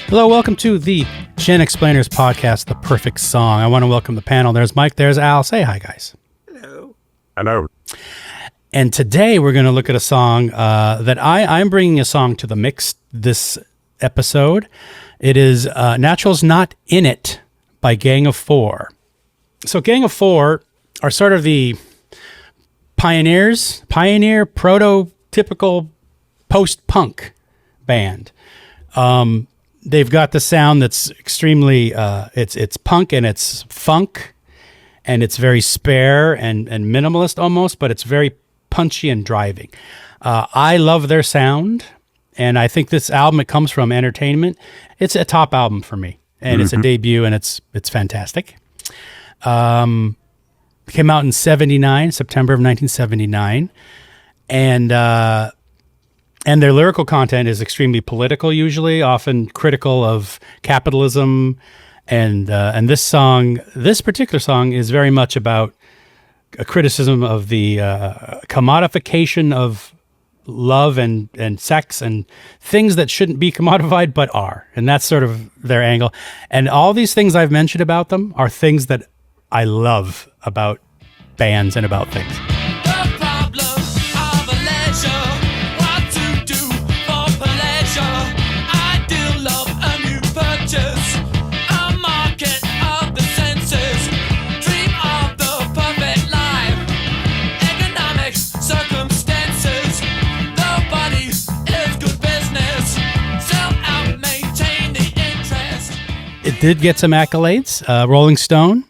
Hello, welcome to the GenXplainers podcast, The Perfect Song. I want to welcome the panel. There's Mike, there's Al. Say hi, guys. Hello. And today we're going to look at a song that I'm bringing a song to the mix this episode. It is Natural's Not In It by Gang of Four. So Gang of Four are sort of the pioneer, prototypical post-punk band. They've got the sound that's extremely, it's punk and it's funk and it's very spare and minimalist almost, but it's very punchy and driving. I love their sound, and I think this album, it comes from Entertainment. It's a top album for me, and it's a debut, and it's fantastic. Came out in September of 1979, and their lyrical content is extremely political, usually, often critical of capitalism. And this particular song is very much about a criticism of the commodification of love and sex and things that shouldn't be commodified but are. And that's sort of their angle. And all these things I've mentioned about them are things that I love about bands and about things. It did get some accolades. Rolling Stone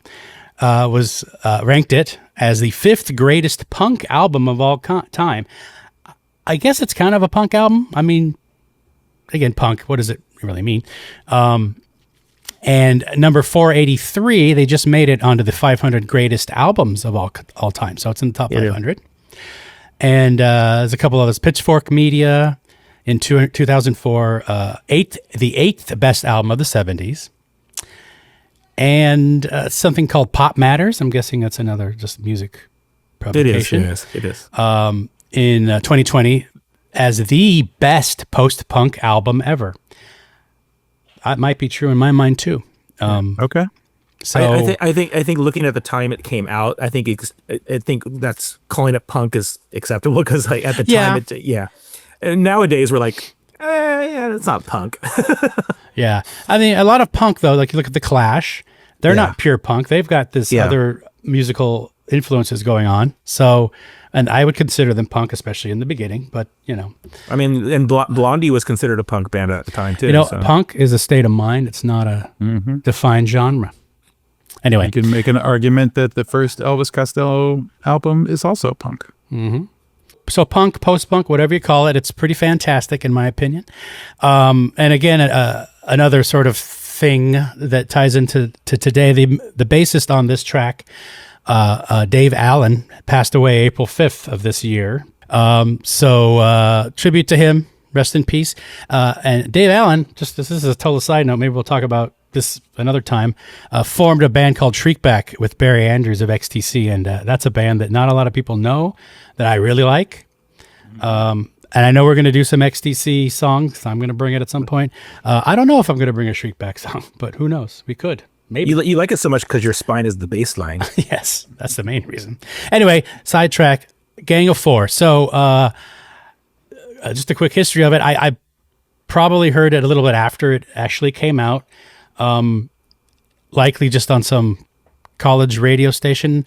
was ranked it as the 5th greatest punk album of all time. I guess it's kind of a punk album. I mean, again, punk, what does it really mean? And number 483, they just made it onto the 500 greatest albums of all time. So it's in the top 500. And there's a couple others. Pitchfork Media in 2004, the 8th best album of the 70s. And something called Pop Matters. I'm guessing that's another just music publication. It is. In 2020 as the best post-punk album ever. That might be true in my mind too. Okay. So I think looking at the time it came out, I think that's calling it punk is acceptable because like at the time And nowadays we're like, it's not punk. Yeah. I mean, a lot of punk, though, like you look at The Clash, they're not pure punk. They've got this other musical influences going on. So, and I would consider them punk, especially in the beginning, but, you know. I mean, and Blondie was considered a punk band at the time, too. You know, punk is a state of mind. It's not a defined genre. Anyway. You can make an argument that the first Elvis Costello album is also punk. Mm-hmm. So punk, post-punk, whatever you call it, it's pretty fantastic in my opinion. And again, another sort of thing that ties into today, the bassist on this track, Dave Allen, passed away April 5th of this year. So tribute to him, rest in peace. And Dave Allen, just this is a total side note, maybe we'll talk about this another time, formed a band called Shriekback with Barry Andrews of XTC, and that's a band that not a lot of people know that I really like. And I know we're going to do some XTC songs. I'm going to bring it at some point. I don't know if I'm going to bring a Shriekback song, but who knows? We could. Maybe. You like it so much because your spine is the bass line. Yes, that's the main reason. Anyway, sidetrack, Gang of Four. So just a quick history of it. I probably heard it a little bit after it actually came out. Likely just on some college radio station.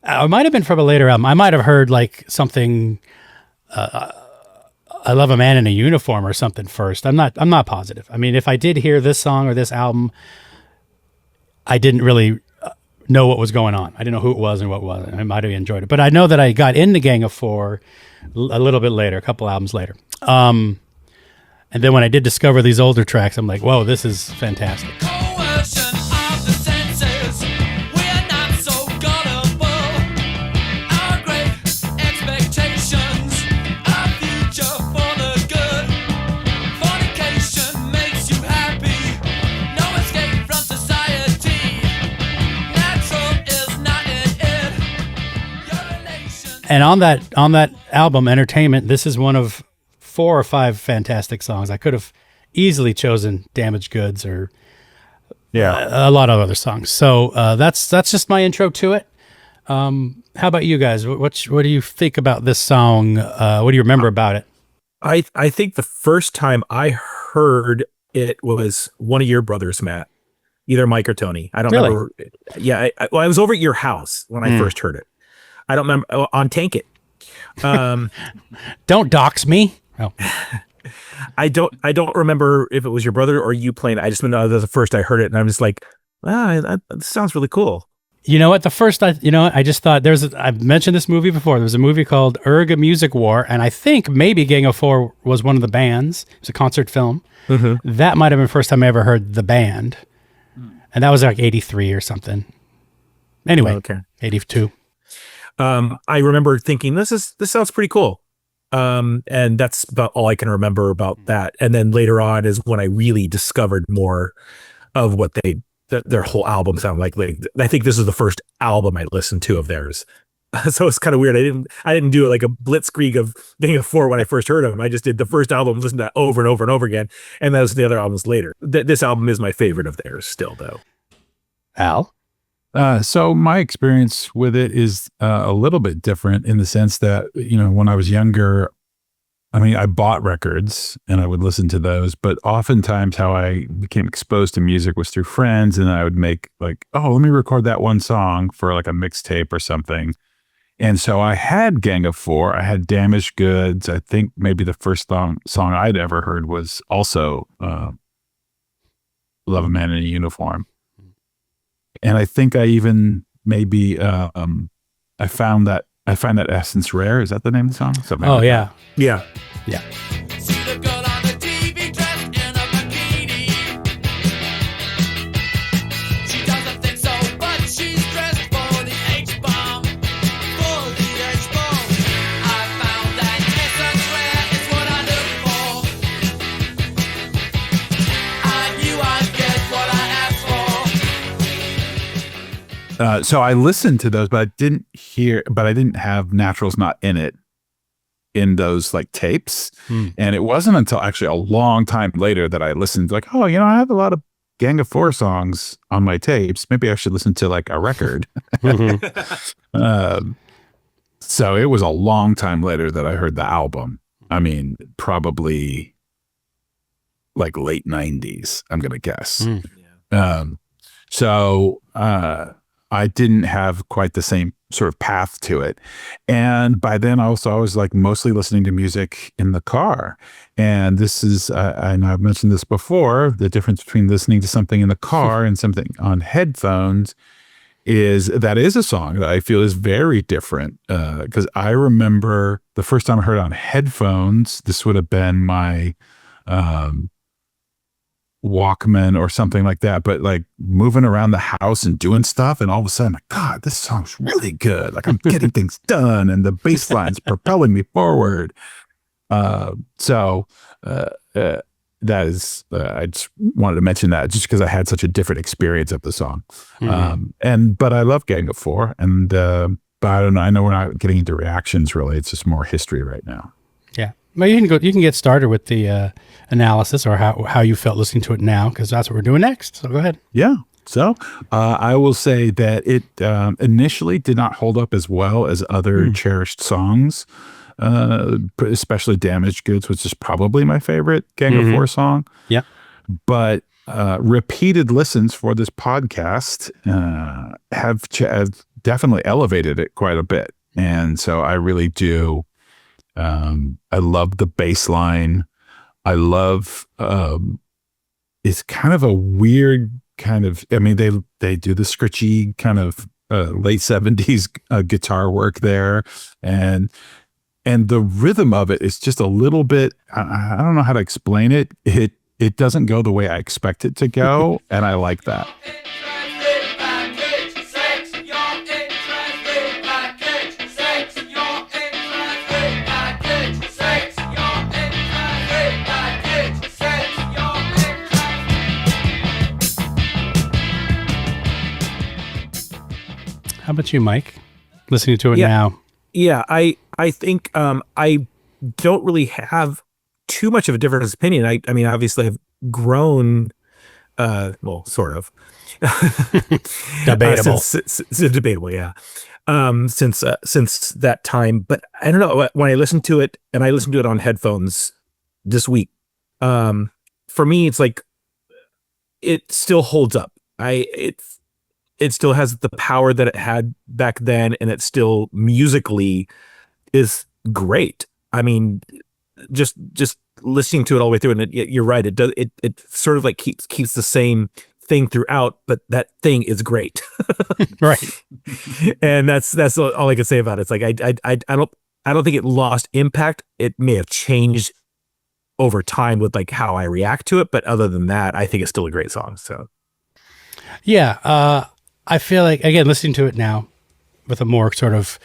It might have been from a later album. I might have heard like something, I Love a Man in a Uniform or something first. I'm not positive. I mean, if I did hear this song or this album, I didn't really know what was going on. I didn't know who it was and what it was. I might have enjoyed it. But I know that I got into Gang of Four a little bit later, a couple albums later. And then when I did discover these older tracks, I'm like, whoa, this is fantastic. And on that album, Entertainment, this is one of 4 or 5 fantastic songs. I could have easily chosen Damaged Goods or Yeah. a lot of other songs. So that's just my intro to it. How about you guys? What do you think about this song? What do you remember about it? I think the first time I heard it was one of your brothers, Matt, either Mike or Tony. I don't Really? remember. Yeah, I was over at your house when I first heard it. I don't remember on Tank It. Don't dox me. Oh. I don't remember if it was your brother or you playing it. I just remember that was the first I heard it, and I'm just like, that sounds really cool. You know what? I just thought I've mentioned this movie before. There was a movie called Erga Music War, and I think maybe Gang of Four was one of the bands. It was a concert film. Mm-hmm. That might have been the first time I ever heard the band. And that was like 83 or something. Anyway, okay. 82. I remember thinking, this sounds pretty cool. And that's about all I can remember about that. And then later on is when I really discovered more of what their whole album sounded like. I think this is the first album I listened to of theirs. So it's kind of weird. I didn't do it like a blitzkrieg of Gang of Four when I first heard them. I just did the first album, listened to that over and over and over again. And that was the other albums later. This album is my favorite of theirs still, though. Al? So my experience with it is a little bit different in the sense that, when I was younger, I bought records and I would listen to those, but oftentimes how I became exposed to music was through friends, and I would make like, oh, let me record that one song for like a mixtape or something. And so I had Gang of Four, I had Damaged Goods. I think maybe the first song I'd ever heard was also Love a Man in a Uniform. And I think I even maybe I find that Essence Rare. Is that the name of the song? Something like yeah. Yeah. See the girl on the TV dressed in a bikini. She doesn't think so, but she's dressed for the H-bomb. For the H-bomb. I found that Essence Rare is what I look for. I knew I'd get what I asked for. So I listened to those, but I didn't have Natural's Not in It in those like tapes. And it wasn't until actually a long time later that I listened like, oh, I have a lot of Gang of Four songs on my tapes. Maybe I should listen to like a record. So it was a long time later that I heard the album. Probably like late 90s, I'm going to guess. So I didn't have quite the same sort of path to it. And by then I was like mostly listening to music in the car. And this is, and I've mentioned this before, the difference between listening to something in the car and something on headphones is a song that I feel is very different. Because I remember the first time I heard it on headphones, this would have been my Walkman or something like that, but like moving around the house and doing stuff, and all of a sudden, like, God, this song's really good. Like I'm getting things done, and the bass line's propelling me forward. So that is, I just wanted to mention that just because I had such a different experience of the song. But I love Gang of Four, and but I don't know. I know we're not getting into reactions really. It's just more history right now. Yeah. Well, you can get started with the analysis or how you felt listening to it now, because that's what we're doing next. So go ahead. Yeah. So I will say that it initially did not hold up as well as other cherished songs, especially Damaged Goods, which is probably my favorite Gang of Four song. Yeah. But repeated listens for this podcast have definitely elevated it quite a bit. And so I really do. I love the bass line. I love, it's kind of a weird kind of, they do the scritchy kind of late 70s guitar work there. And the rhythm of it is just a little bit, I don't know how to explain it. It doesn't go the way I expect it to go. And I like that. How about you, Mike? Listening to it now. Yeah, I think I don't really have too much of a difference of opinion. I mean, obviously, I've grown, well, sort of. Debatable. Debatable, yeah. Since that time, but I don't know, when I listened to it, and I listened to it on headphones this week, for me, it's like it still holds up. It still has the power that it had back then, and it still musically is great. I mean, just listening to it all the way through, and you're right, it does, it sort of like keeps the same thing throughout, but that thing is great. Right. And that's all I can say about it. It's like I don't think it lost impact. It may have changed over time with like how I react to it, but other than that, I think it's still a great song. So Yeah. I feel like, again, listening to it now with a more sort of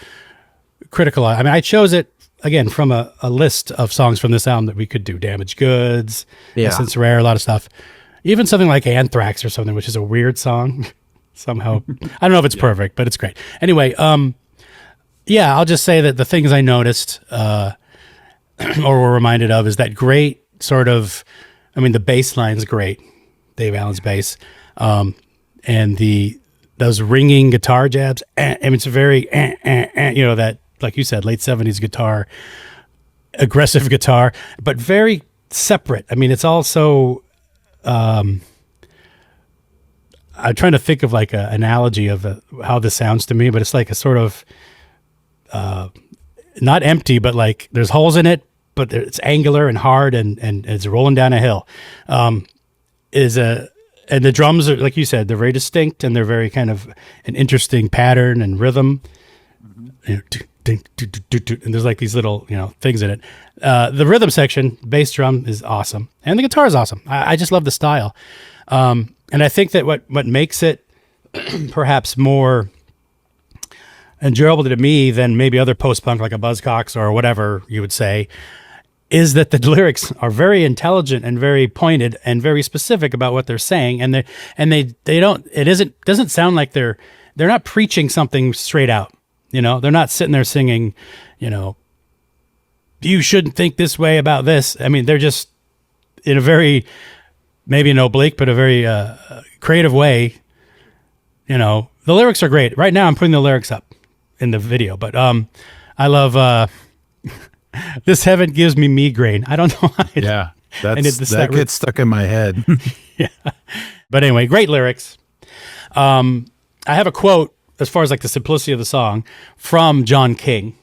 critical eye. I mean, I chose it again from a list of songs from this album that we could do. Damaged Goods, Yeah. Essence Rare, a lot of stuff. Even something like Anthrax or something, which is a weird song somehow. I don't know if it's perfect, but it's great. Anyway, yeah, I'll just say that the things I noticed or were reminded of is that great sort of, I mean, the bass line's great, Dave Allen's bass, and those ringing guitar jabs. I mean, it's a very, you know, that, like you said, late 70s guitar, aggressive guitar, but very separate. I mean, it's also, I'm trying to think of like an analogy of how this sounds to me, but it's like a sort of, not empty, but like there's holes in it, but it's angular and hard and it's rolling down a hill. And the drums are, like you said, they're very distinct and they're very kind of an interesting pattern and rhythm. You know, and there's like these little, you know, things in it. The rhythm section, bass drum is awesome. And the guitar is awesome. I just love the style. And I think that what makes it perhaps more enjoyable to me than maybe other post-punk like a Buzzcocks or whatever you would say is that the lyrics are very intelligent and very pointed and very specific about what they're saying, and they doesn't sound like they're not preaching something straight out. You know, they're not sitting there singing, you know, you shouldn't think this way about this. I mean, they're just in a very, maybe an oblique, but a very creative way. You know, the lyrics are great. Right now I'm putting the lyrics up in the video, but I love this heaven gives me migraine. I don't know why. Yeah, that stuck gets stuck in my head. Yeah. But anyway, great lyrics. I have a quote as far as like the simplicity of the song from John King.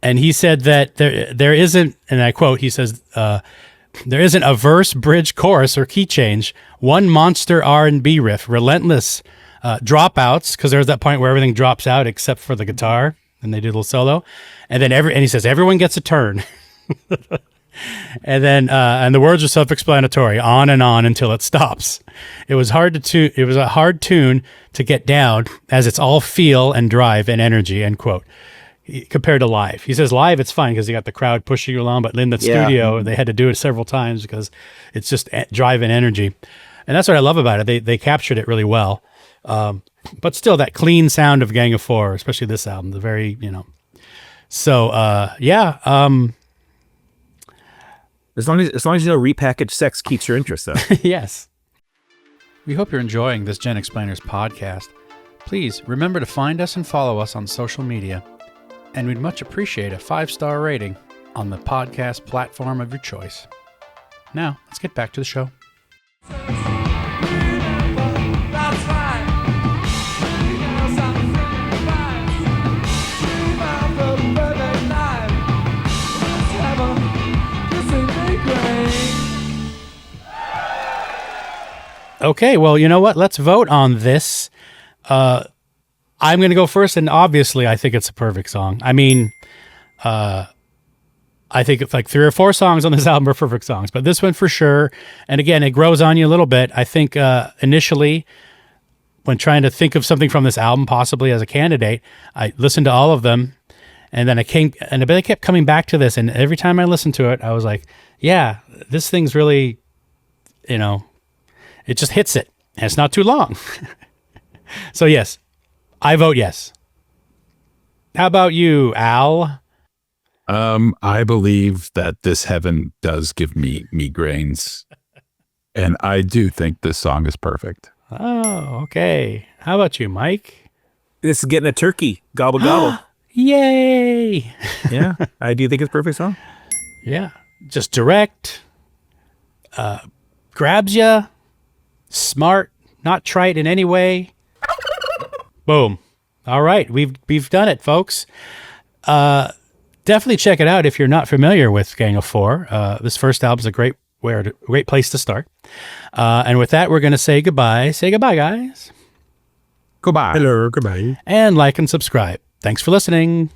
And he said that there isn't, and I quote, he says, there isn't a verse, bridge, chorus, or key change, one monster R&B riff, relentless dropouts, because there's that point where everything drops out except for the guitar, and they do a little solo. And then and he says, everyone gets a turn. And then, and the words are self-explanatory, on and on until it stops. It was a hard tune to get down, as it's all feel and drive and energy, end quote. Compared to live. He says live, it's fine because you got the crowd pushing you along, but in the studio, they had to do it several times because it's just drive and energy. And that's what I love about it. They captured it really well. But still that clean sound of Gang of Four, especially this album, the very, you know, so, yeah. as long as you know repackaged sex keeps your interest, though. Yes. We hope you're enjoying this GenXplainers podcast. Please remember to find us and follow us on social media. And we'd much appreciate a 5-star rating on the podcast platform of your choice. Now, let's get back to the show. That's right. You know something fine. Dream of the perfect life. Let's have a kissing migraine. Okay, well, you know what? Let's vote on this. I'm going to go first, and obviously I think it's a perfect song. I mean, I think it's like 3 or 4 songs on this album are perfect songs, but this one for sure. And again, it grows on you a little bit. I think initially, when trying to think of something from this album, possibly as a candidate, I listened to all of them, and then I kept coming back to this, and every time I listened to it, I was like, yeah, this thing's really, you know, it just hits it, and it's not too long. So yes. I vote yes. How about you, Al? I believe that this heaven does give me migraines. And I do think this song is perfect. Oh, okay. How about you, Mike? This is getting a turkey. Gobble, gobble. Yay! Yeah. I do think it's a perfect song. Yeah. Just direct, grabs you, smart, not trite in any way. Boom. All right. We've done it, folks. Definitely check it out if you're not familiar with Gang of Four. This first album is a great place to start. And with that, we're going to say goodbye. Say goodbye, guys. Goodbye. Hello. Goodbye. And like and subscribe. Thanks for listening.